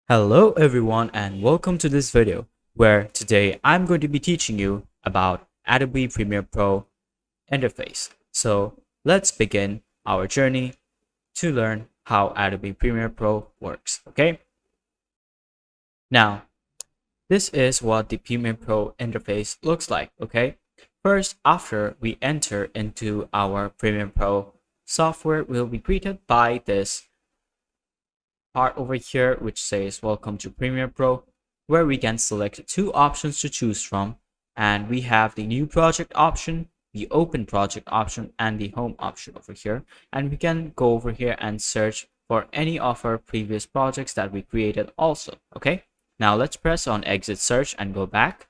Hello everyone and welcome to this video where today I'm going to be teaching you about Adobe Premiere Pro interface. So let's begin our journey to learn how Adobe Premiere Pro works, okay? Now, this is what the Premiere Pro interface looks like, okay? First, after we enter into our Premiere Pro software, we'll be greeted by this part over here which says welcome to Premiere Pro, where we can select two options to choose from, and we have the new project option, the open project option, and the home option over here. And we can go over here and search for any of our previous projects that we created also. Okay, now let's press on exit search and go back.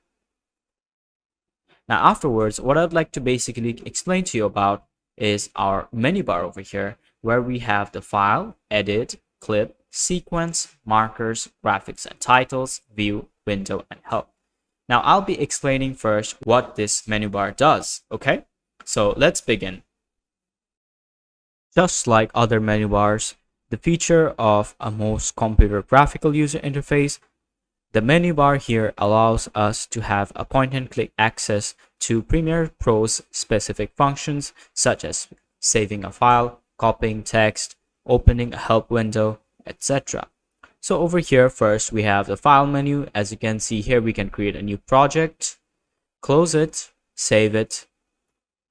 Now afterwards, what I'd like to basically explain to you about is our menu bar over here, where we have the file, edit, clip, sequence, markers, graphics and titles, view, window, and help. Now I'll be explaining first what this menu bar does, okay? So let's begin. Just like other menu bars, the feature of a most computer graphical user interface, the menu bar here allows us to have a point-and-click access to Premiere Pro's specific functions, such as saving a file, copying text, opening a help window, etc. So over here, first we have the file menu. As you can see here, we can create a new project, close it, save it,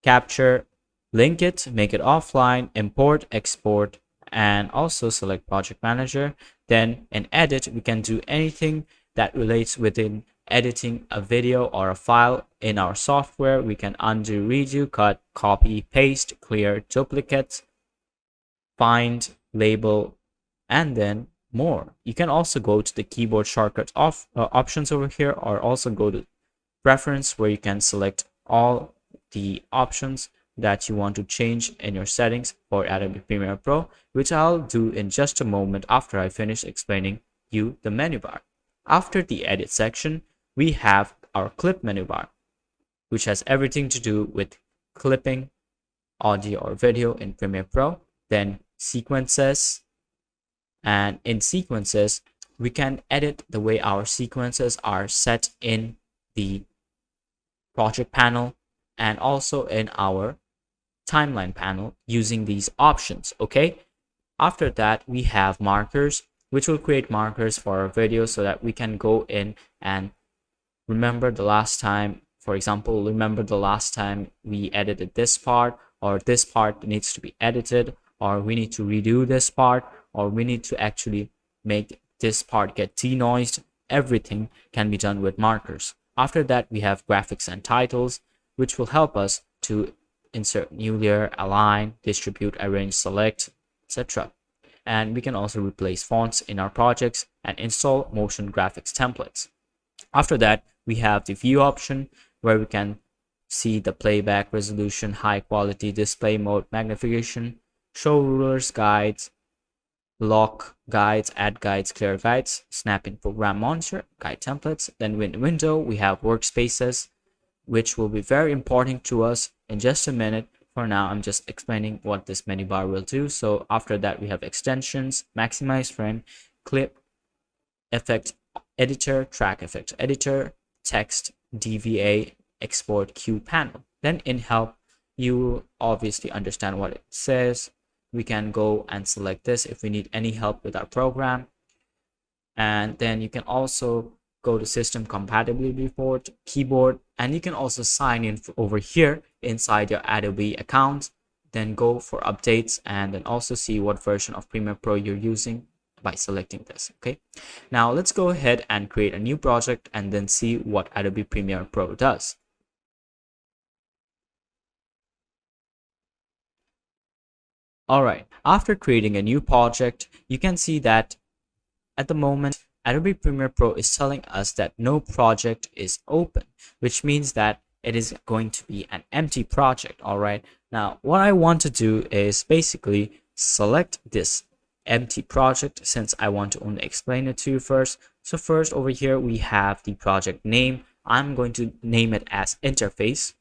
capture, link it, make it offline, import, export, and also select project manager. Then in edit, we can do anything that relates within editing a video or a file in our software. We can undo, redo, cut, copy, paste, clear, duplicate, find, label, and then more. You can also go to the keyboard shortcuts options over here, or also go to preference, where you can select all the options that you want to change in your settings for Adobe Premiere Pro, which I'll do in just a moment after I finish explaining you the menu bar. After the edit section, we have our clip menu bar, which has everything to do with clipping audio or video in Premiere Pro. Then sequences, and in sequences, we can edit the way our sequences are set in the project panel and also in our timeline panel using these options, okay? After that, we have markers, which will create markers for our video so that we can go in and remember the last time. For example, remember the last time we edited this part, or this part needs to be edited, or we need to redo this part, or we need to actually make this part get denoised. Everything can be done with markers. After that, we have graphics and titles, which will help us to insert new layer, align, distribute, arrange, select, etc. And we can also replace fonts in our projects and install motion graphics templates. After that, we have the view option, where we can see the playback, resolution, high quality, display mode, magnification, show rulers, guides, lock guides, add guides, clear guides, snap in program monitor, guide templates. Then in window, we have workspaces, which will be very important to us in just a minute. For now, I'm just explaining what this menu bar will do. So after that, we have extensions, maximize frame, clip, effect editor, track effect editor, text, DVA, export, Q panel. Then in help, you will obviously understand what it says. We can go and select this if we need any help with our program. And then you can also go to system compatibility report, keyboard, and you can also sign in over here inside your Adobe account. Then go for updates, and then also see what version of Premiere Pro you're using by selecting this. Okay, now let's go ahead and create a new project and then see what Adobe Premiere Pro does. All right, after creating a new project, you can see that at the moment, Adobe Premiere Pro is telling us that no project is open, which means that it is going to be an empty project. All right, now what I want to do is basically select this empty project, since I want to only explain it to you first. So first over here, we have the project name. I'm going to name it as interface.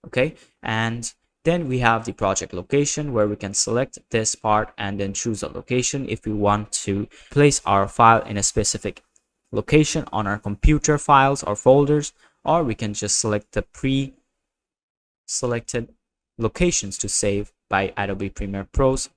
Okay, and Then we have the project location, where we can select this part and then choose a location if we want to place our file in a specific location on our computer files or folders, or we can just select the pre-selected locations to save by Adobe Premiere Pro's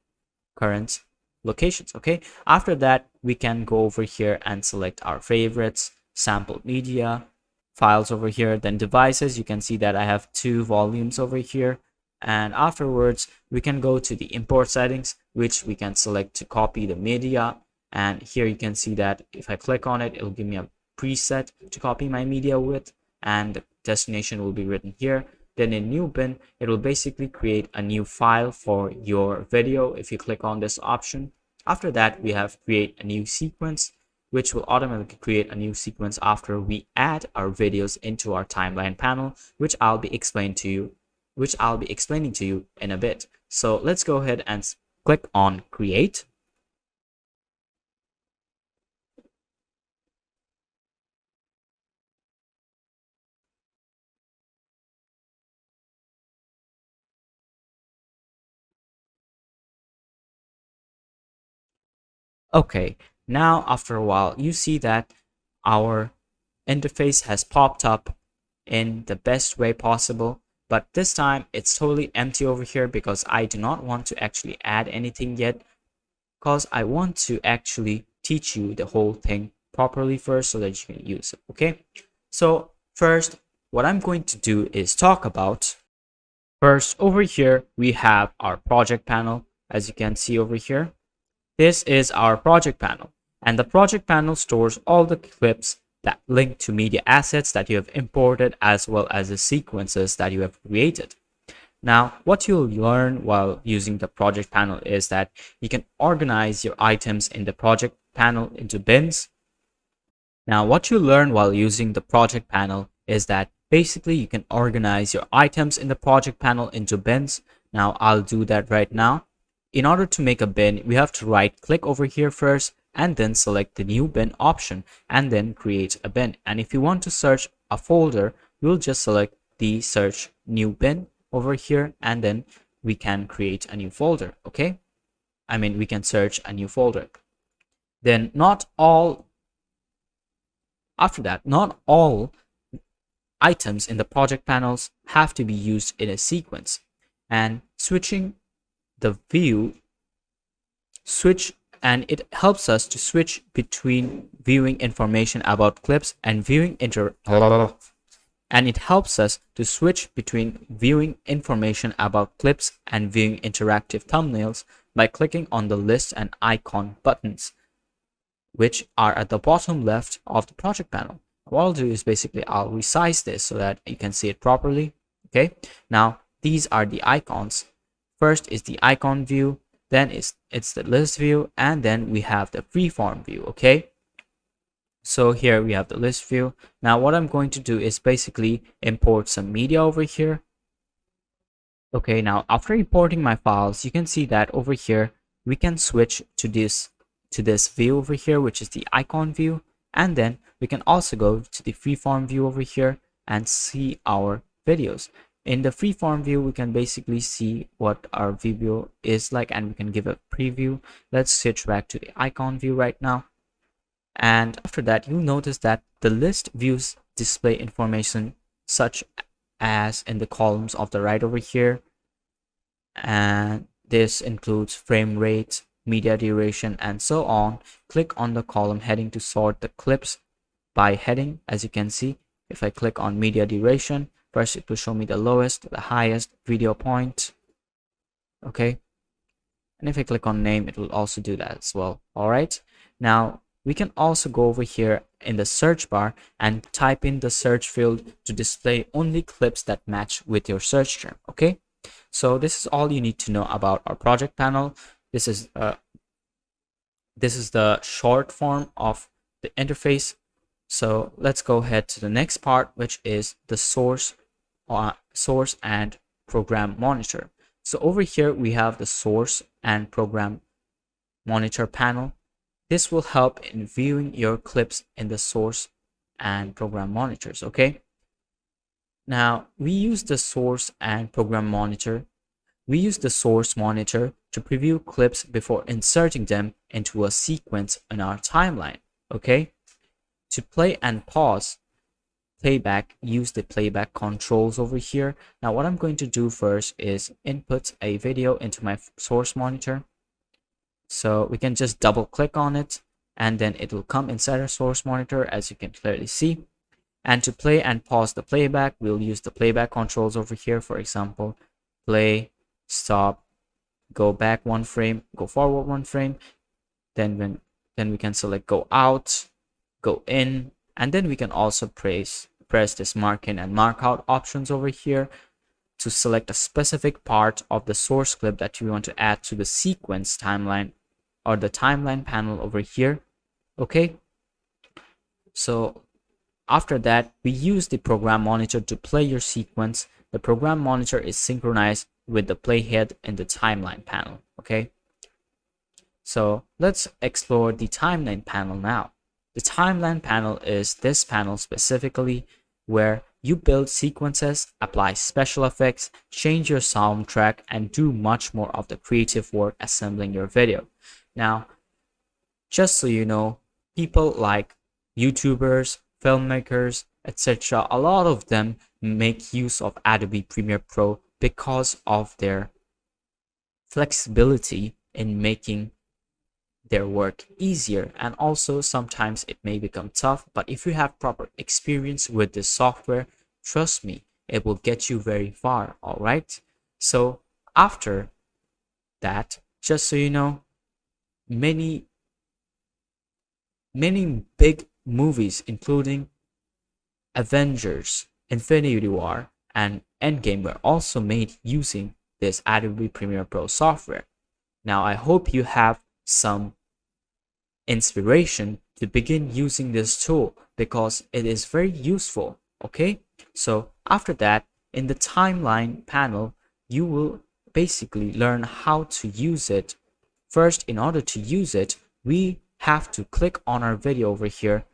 current locations. Okay, after that we can go over here and select our favorites, sample media, files over here, then devices. You can see that I have 2 volumes over here, and afterwards we can go to the import settings, which we can select to copy the media. And here you can see that if I click on it, it'll give me a preset to copy my media with, and the destination will be written here. Then in new bin, it will basically create a new file for your video if you click on this option. After that, we have create a new sequence, which will automatically create a new sequence after we add our videos into our timeline panel, which I'll be explaining to you in a bit. So let's go ahead and click on create. Okay, now after a while, you see that our interface has popped up in the best way possible, but this time it's totally empty over here because I do not want to actually add anything yet, because I want to actually teach you the whole thing properly first so that you can use it. Okay, so first what I'm going to do is talk about, first over here we have our project panel. As you can see over here, this is our project panel, and the project panel stores all the clips that link to media assets that you have imported, as well as the sequences that you have created. Now, what you'll learn while using the project panel is that you can organize your items in the project panel into bins. Now, what you learn while using the project panel is that basically you can organize your items in the project panel into bins. Now, I'll do that right now. In order to make a bin, we have to right click over here first and then select the new bin option and then create a bin. And if you want to search a folder, we'll just select the search new bin over here, and then we can create a new folder. Okay, we can search a new folder. Then not all items in the project panels have to be used in a sequence, and it helps us to switch between viewing information about clips and viewing interactive thumbnails by clicking on the list and icon buttons, which are at the bottom left of the project panel. What I'll do is basically I'll resize this so that you can see it properly. Okay, now these are the icons. First is the icon view, then it's the list view, and then we have the freeform view. Okay, so here we have the list view. Now what I'm going to do is basically import some media over here. Okay, now after importing my files, you can see that over here we can switch to this view over here, which is the icon view, and then we can also go to the freeform view over here and see our videos. In the freeform view, we can basically see what our video is like, and we can give a preview. Let's switch back to the icon view right now. And after that, you'll notice that the list views display information such as in the columns of the right over here. And this includes frame rate, media duration, and so on. Click on the column heading to sort the clips by heading. As you can see, if I click on media duration, first it will show me the lowest, the highest video point. Okay, and if I click on name, it will also do that as well. All right, now we can also go over here in the search bar and type in the search field to display only clips that match with your search term. Okay, so this is all you need to know about our project panel. This is the short form of the interface. So let's go ahead to the next part, which is the source and program monitor. So over here we have the source and program monitor panel. This will help in viewing your clips in the source and program monitors. Okay, now we use the source and program monitor we use the source monitor to preview clips before inserting them into a sequence in our timeline. Okay, to play and pause playback, use the playback controls over here. Now what I'm going to do first is input a video into my source monitor. So we can just double click on it and then it will come inside our source monitor, as you can clearly see. And to play and pause the playback, we'll use the playback controls over here. For example, play, stop, go back one frame, go forward one frame. Then we can select go out, go in, and then we can also press this mark in and mark out options over here to select a specific part of the source clip that you want to add to the sequence timeline or the timeline panel over here. Okay, so after that, we use the program monitor to play your sequence. The program monitor is synchronized with the playhead in the timeline panel. Okay, so let's explore the timeline panel now. The timeline panel is this panel specifically where you build sequences, apply special effects, change your soundtrack, and do much more of the creative work assembling your video. Now, just so you know, people like YouTubers, filmmakers, etc., a lot of them make use of Adobe Premiere Pro because of their flexibility in making their work easier, and also sometimes it may become tough, but if you have proper experience with this software, trust me, it will get you very far. All right, so after that, just so you know, many big movies including Avengers, Infinity War, and Endgame were also made using this Adobe Premiere Pro software. Now I hope you have some inspiration to begin using this tool because it is very useful. Okay, so after that, in the timeline panel, you will basically learn how to use it. First, in order to use it, we have to click on our video over here.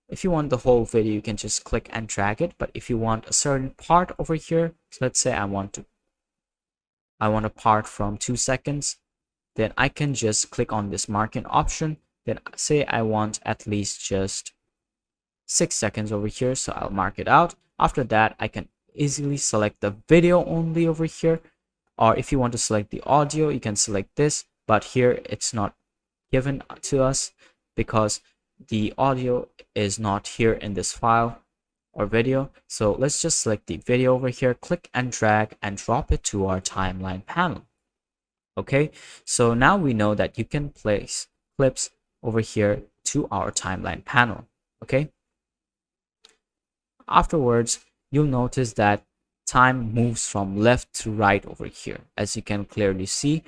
If you want the whole video, you can just click and drag it, but if you want a certain part over here, so let's say I want a part from 2 seconds, then I can just click on this marking option. Then say I want at least just 6 seconds over here, so I'll mark it out. After that, I can easily select the video only over here, or if you want to select the audio, you can select this, but here it's not given to us because the audio is not here in this file or video. So let's just select the video over here, click and drag and drop it to our timeline panel. Okay, so now we know that you can place clips over here to our timeline panel. Okay, afterwards you'll notice that time moves from left to right over here, as you can clearly see,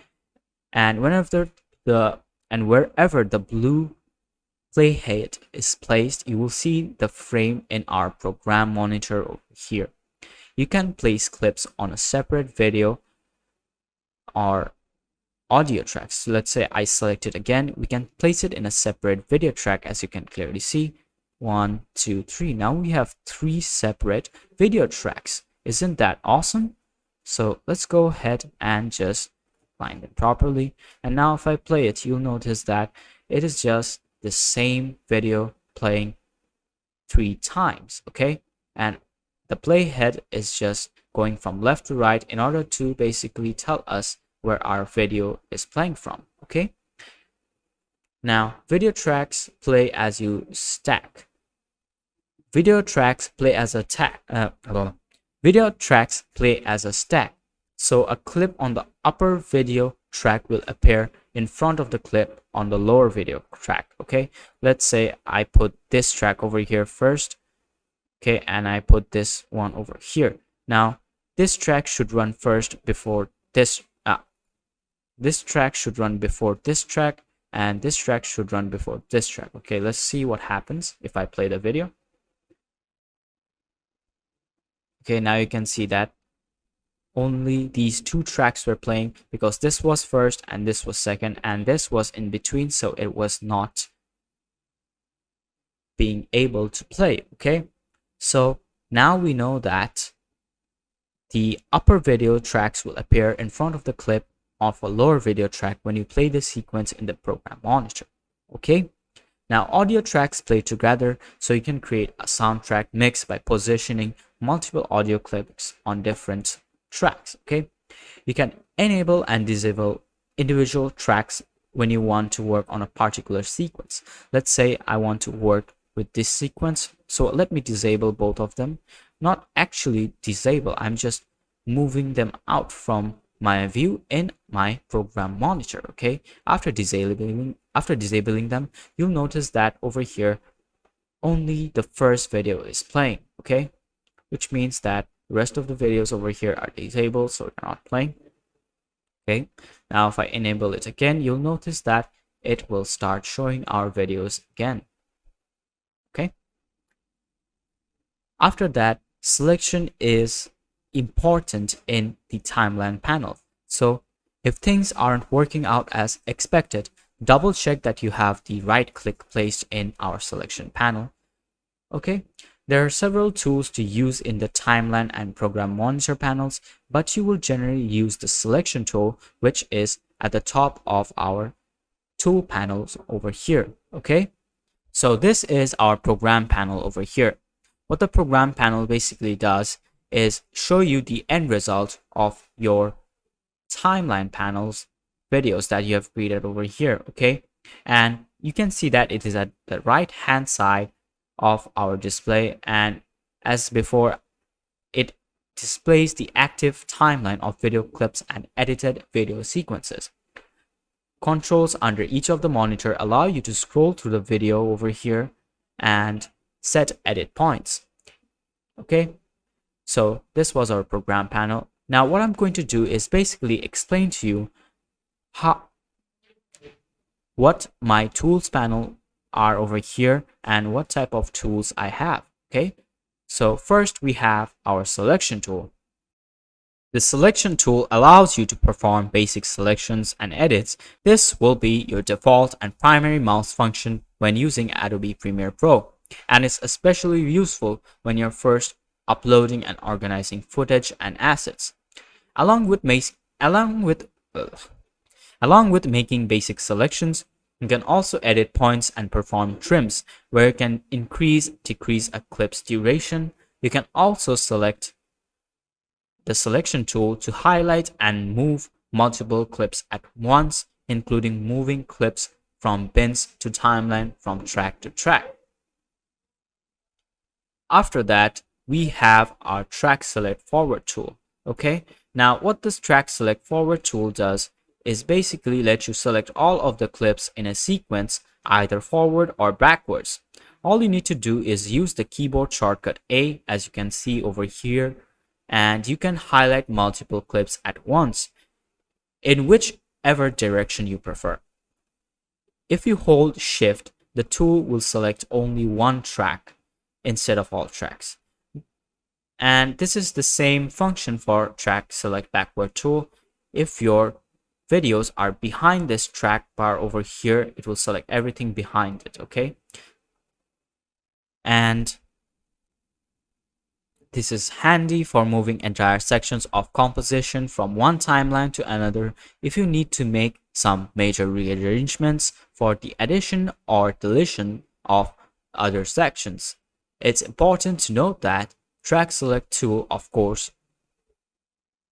and wherever the blue playhead is placed, you will see the frame in our program monitor over here. You can place clips on a separate video or audio tracks. So let's say I select it again, we can place it in a separate video track, as you can clearly see. 1, 2, 3. Now we have 3 separate video tracks. Isn't that awesome? So let's go ahead and just find it properly. And now if I play it, you'll notice that it is just the same video playing 3 times. Okay, and the playhead is just going from left to right in order to basically tell us where our video is playing from. Okay, now video tracks play as you stack. Video tracks play as a video tracks play as a stack. So a clip on the upper video track will appear in front of the clip on the lower video track. Okay, let's say I put this track over here first. Okay, and I put this one over here. Now this track should run first before this. This track should run before this track, and this track should run before this track. Okay, let's see what happens if I play the video. Okay, now you can see that only these 2 tracks were playing because this was first and this was second and this was in between, so it was not being able to play. Okay, so now we know that the upper video tracks will appear in front of the clip of a lower video track when you play the sequence in the program monitor. Okay, now audio tracks play together, so you can create a soundtrack mix by positioning multiple audio clips on different tracks. Okay, you can enable and disable individual tracks when you want to work on a particular sequence. Let's say I want to work with this sequence, so let me disable both of them. Not actually disable, I'm just moving them out from my view in my program monitor. Okay, after disabling them, you'll notice that over here only the first video is playing. Okay, which means that the rest of the videos over here are disabled, so they're not playing. Okay, now if I enable it again, you'll notice that it will start showing our videos again. Okay, after that, selection is important in the timeline panel. So if things aren't working out as expected, double check that you have the right click placed in our selection panel. Okay, there are several tools to use in the timeline and program monitor panels, but you will generally use the selection tool, which is at the top of our tool panels over here. Okay, so this is our program panel over here. What the program panel basically does is show you the end result of your timeline panels videos that you have created over here. Okay, and you can see that it is at the right hand side of our display, and as before, it displays the active timeline of video clips and edited video sequences. Controls under each of the monitor allow you to scroll through the video over here and set edit points. Okay, so this was our program panel. Now what I'm going to do is basically explain to you what my tools panel are over here and what type of tools I have. Okay, so first we have our selection tool. The selection tool allows you to perform basic selections and edits. This will be your default and primary mouse function when using Adobe Premiere Pro, and it's especially useful when you're first uploading and organizing footage and assets. Along with making basic selections, you can also edit points and perform trims, where you can increase, decrease a clip's duration. You can also select the selection tool to highlight and move multiple clips at once, including moving clips from bins to timeline, from track to track. After that, we have our track select forward tool. Okay, now what this track select forward tool does is basically let you select all of the clips in a sequence, either forward or backwards. All you need to do is use the keyboard shortcut A, as you can see over here, and you can highlight multiple clips at once in whichever direction you prefer. If you hold Shift, the tool will select only one track instead of all tracks. And this is the same function for track select backward tool. If your videos are behind this track bar over here, it will select everything behind it. Okay, and this is handy for moving entire sections of composition from one timeline to another if you need to make some major rearrangements for the addition or deletion of other sections. It's important to note that track select tool, of course,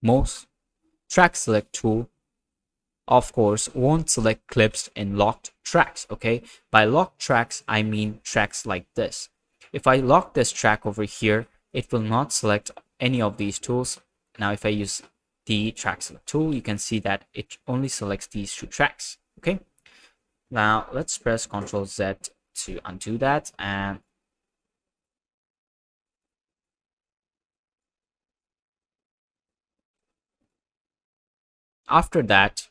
won't select clips in locked tracks. Okay, by locked tracks I mean tracks like this. If I lock this track over here, it will not select any of these tools. Now if I use the track select tool, you can see that it only selects these two tracks. Okay, now let's press Ctrl Z to undo that, and after that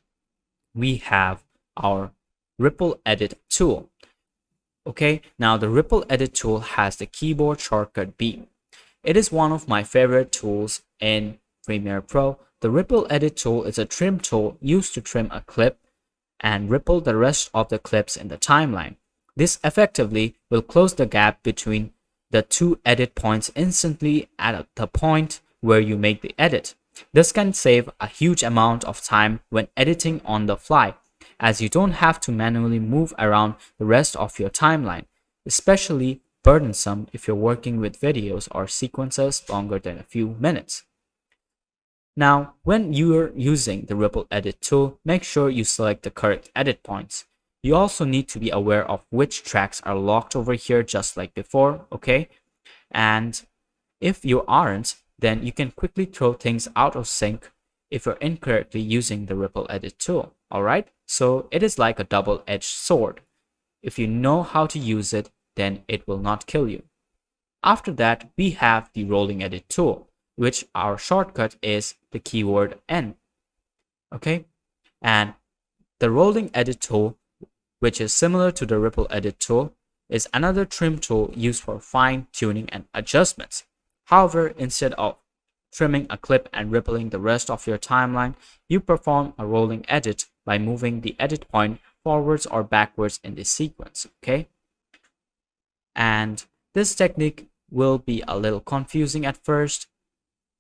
we have our ripple edit tool. Okay, now the ripple edit tool has the keyboard shortcut B. It is one of my favorite tools in Premiere Pro. The ripple edit tool is a trim tool used to trim a clip and ripple the rest of the clips in the timeline. This effectively will close the gap between the two edit points instantly at the point where you make the edit. This can save a huge amount of time when editing on the fly, as you don't have to manually move around the rest of your timeline, especially burdensome if you're working with videos or sequences longer than a few minutes. Now, when you're using the Ripple Edit tool, make sure you select the correct edit points. You also need to be aware of which tracks are locked over here just like before, okay? And if you aren't, then you can quickly throw things out of sync if you're incorrectly using the Ripple Edit tool, alright? So it is like a double-edged sword. If you know how to use it, then it will not kill you. After that, we have the Rolling Edit tool, which our shortcut is the keyword N, okay? And the Rolling Edit tool, which is similar to the Ripple Edit tool, is another trim tool used for fine tuning and adjustments. However, instead of trimming a clip and rippling the rest of your timeline, you perform a rolling edit by moving the edit point forwards or backwards in the sequence, okay? And this technique will be a little confusing at first,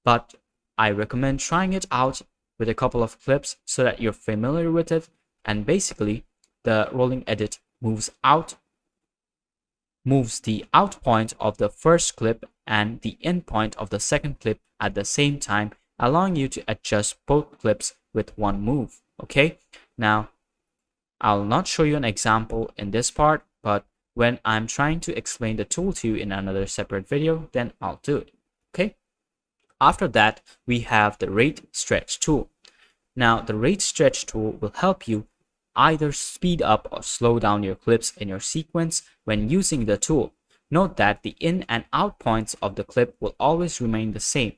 but I recommend trying it out with a couple of clips so that you're familiar with it. And basically, the rolling edit moves the out point of the first clip and the end point of the second clip at the same time, allowing you to adjust both clips with one move, okay? Now, I'll not show you an example in this part, but when I'm trying to explain the tool to you in another separate video, then I'll do it, okay? After that, we have the Rate Stretch tool. Now, the Rate Stretch tool will help you either speed up or slow down your clips in your sequence when using the tool. Note that the in and out points of the clip will always remain the same,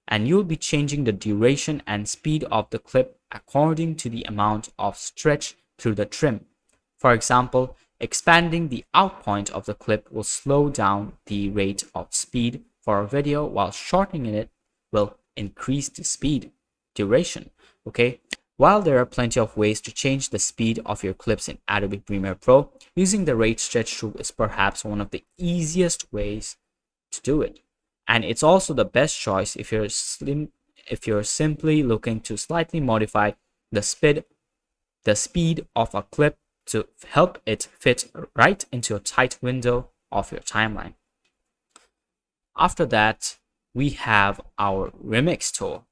and you'll be changing the duration and speed of the clip according to the amount of stretch through the trim. For example, expanding the out point of the clip will slow down the rate of speed for a video, while shortening it will increase the speed duration, okay? While there are plenty of ways to change the speed of your clips in Adobe Premiere Pro, using the Rate Stretch tool is perhaps one of the easiest ways to do it. And it's also the best choice if you're simply looking to slightly modify the speed of a clip to help it fit right into a tight window of your timeline. After that, we have our Remix tool.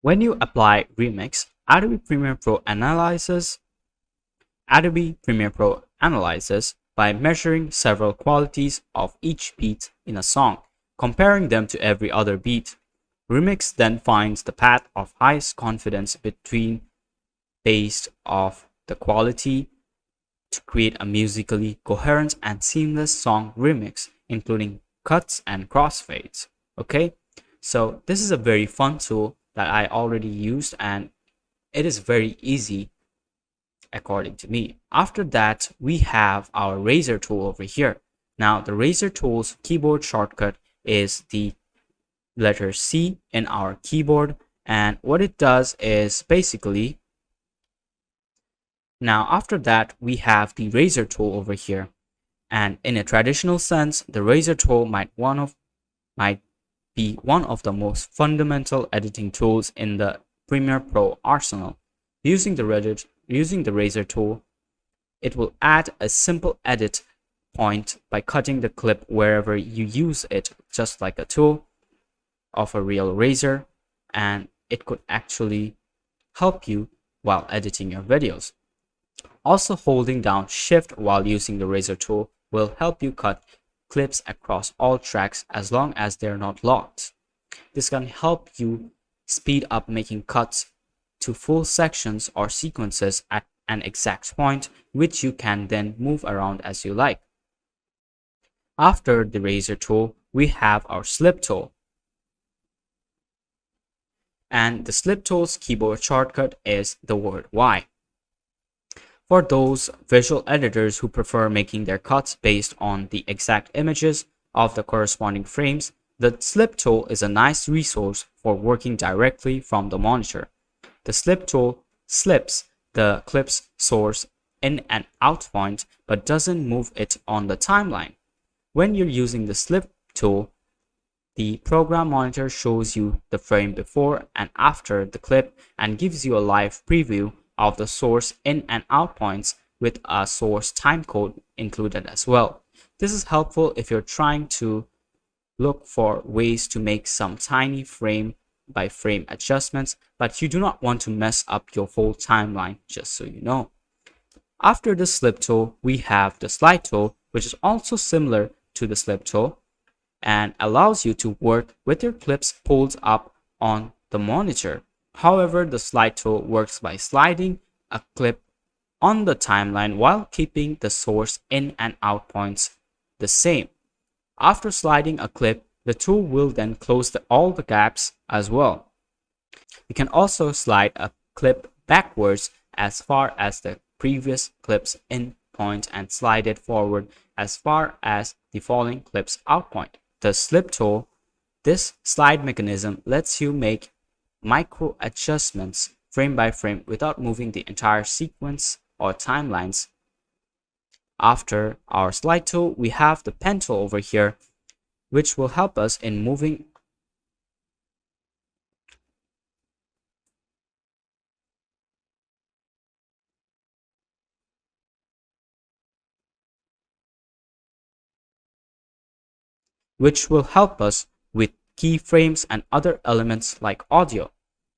When you apply Remix, Adobe Premiere Pro analyzes by measuring several qualities of each beat in a song, comparing them to every other beat. Remix then finds the path of highest confidence based off the quality to create a musically coherent and seamless song remix, including cuts and crossfades. Okay, so this is a very fun tool that I already used, and it is very easy according to me. After that, we have our Razor tool over here. Now, the Razor tool's keyboard shortcut is the letter C in our keyboard, and what it does is basically, now after that we have the Razor tool over here, and in a traditional sense, the Razor tool might be one of the most fundamental editing tools in the Premiere Pro arsenal. Using the Razor tool, it will add a simple edit point by cutting the clip wherever you use it, just like a tool of a real razor, and it could actually help you while editing your videos. Also, holding down Shift while using the Razor tool will help you cut clips across all tracks as long as they're not locked. This can help you speed up making cuts to full sections or sequences at an exact point, which you can then move around as you like. After the Razor tool, we have our Slip tool. And the Slip tool's keyboard shortcut is the word Y. For those visual editors who prefer making their cuts based on the exact images of the corresponding frames, the Slip tool is a nice resource for working directly from the monitor. The Slip tool slips the clip's source in and out point but doesn't move it on the timeline. When you're using the Slip tool, The program monitor shows you the frame before and after the clip and gives you a live preview of the source in and out points with a source timecode included as well. This is helpful if you're trying to look for ways to make some tiny frame by frame adjustments, but you do not want to mess up your whole timeline, just so you know. After the slip tool, we have the slide tool, which is also similar to the slip tool and allows you to work with your clips pulled up on the monitor. However, the slide tool works by sliding a clip on the timeline while keeping the source in and out points the same. After sliding a clip, the tool will then close all the gaps as well. You can also slide a clip backwards as far as the previous clip's in point and slide it forward as far as the following clip's out point. The slip tool, this slide mechanism lets you make micro adjustments frame by frame without moving the entire sequence or timelines. After our slide tool, we have the pen tool over here, which will help us in moving with keyframes and other elements like audio.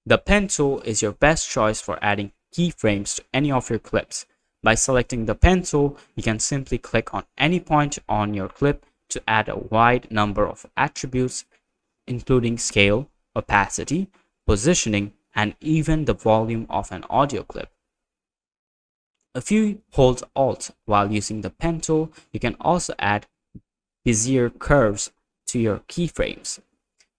The pen tool is your best choice for adding keyframes to any of your clips. By selecting the pen tool, you can simply click on any point on your clip to add a wide number of attributes, including scale, opacity, positioning, and even the volume of an audio clip. If you hold Alt while using the pen tool, you can also add Bezier curves to your keyframes.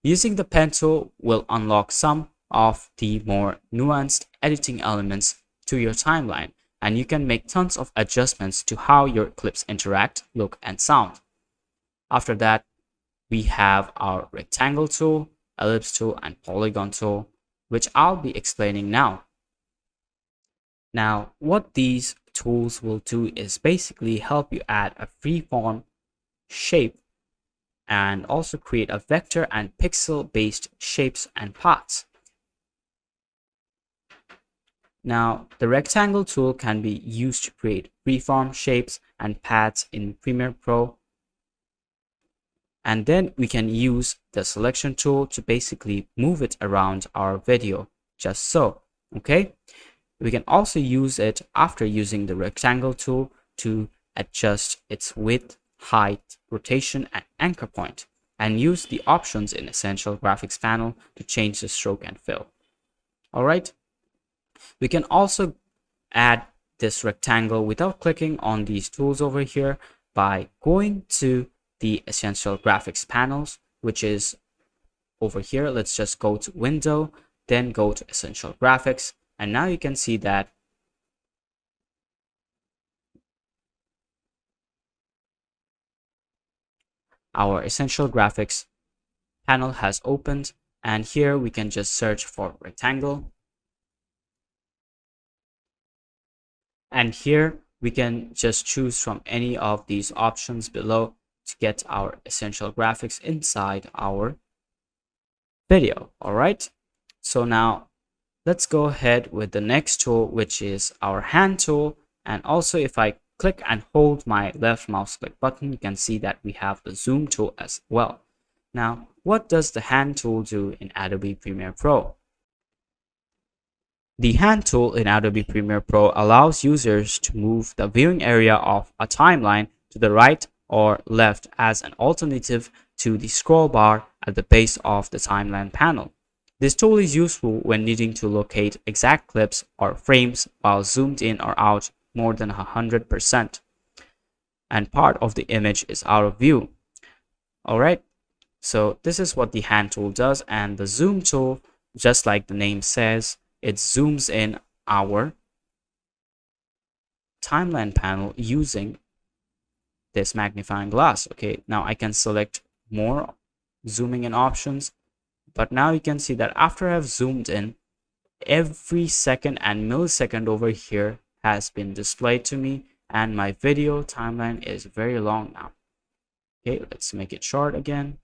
Using the pen tool will unlock some of the more nuanced editing elements to your timeline, and you can make tons of adjustments to how your clips interact, look, and sound. After that, we have our rectangle tool, ellipse tool, and polygon tool, which I'll be explaining now. Now, what these tools will do is basically help you add a freeform shape and also create a vector and pixel based shapes and paths. Now, the rectangle tool can be used to create freeform shapes and paths in Premiere Pro. And then we can use the selection tool to basically move it around our video, just so, okay? We can also use it after using the rectangle tool to adjust its width, height, rotation, and anchor point, and use the options in Essential Graphics panel to change the stroke and fill. All right. We can also add this rectangle without clicking on these tools over here by going to the Essential Graphics panels, which is over here. Let's just go to Window, then go to Essential Graphics, and now you can see that our Essential Graphics panel has opened, and here we can just search for rectangle. And here we can just choose from any of these options below to get our Essential Graphics inside our video. All right. So now let's go ahead with the next tool, which is our hand tool. And also if I click and hold my left mouse click button, you can see that we have the zoom tool as well. Now, what does the hand tool do in Adobe Premiere Pro? The hand tool in Adobe Premiere Pro allows users to move the viewing area of a timeline to the right or left as an alternative to the scroll bar at the base of the timeline panel. This tool is useful when needing to locate exact clips or frames while zoomed in or out more than 100% and part of the image is out of view. All right, so this is what the hand tool does, and the zoom tool, just like the name says, it zooms in our timeline panel using this magnifying glass. Okay, now I can select more zooming in options, but now you can see that after I've zoomed in, every second and millisecond over here has been displayed to me, and my video timeline is very long now. Okay, let's make it short again.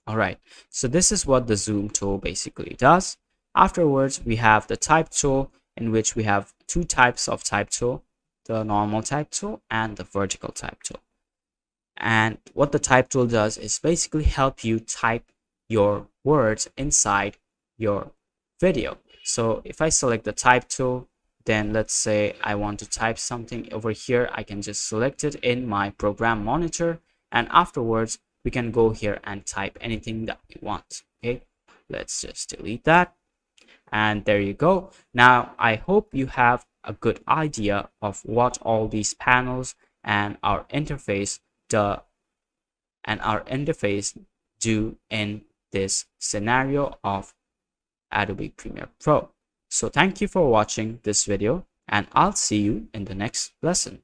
All right, so this is what the zoom tool basically does. Afterwards, we have the type tool, in which we have two types of type tool, the normal type tool and the vertical type tool. And what the type tool does is basically help you type your words inside your video. So if I select the type tool, then let's say I want to type something over here, I can just select it in my program monitor, and afterwards we can go here and type anything that we want. Okay, let's just delete that, and there you go. Now I hope you have a good idea of what all these panels and our interface do in this scenario of Adobe Premiere Pro. So thank you for watching this video, and I'll see you in the next lesson.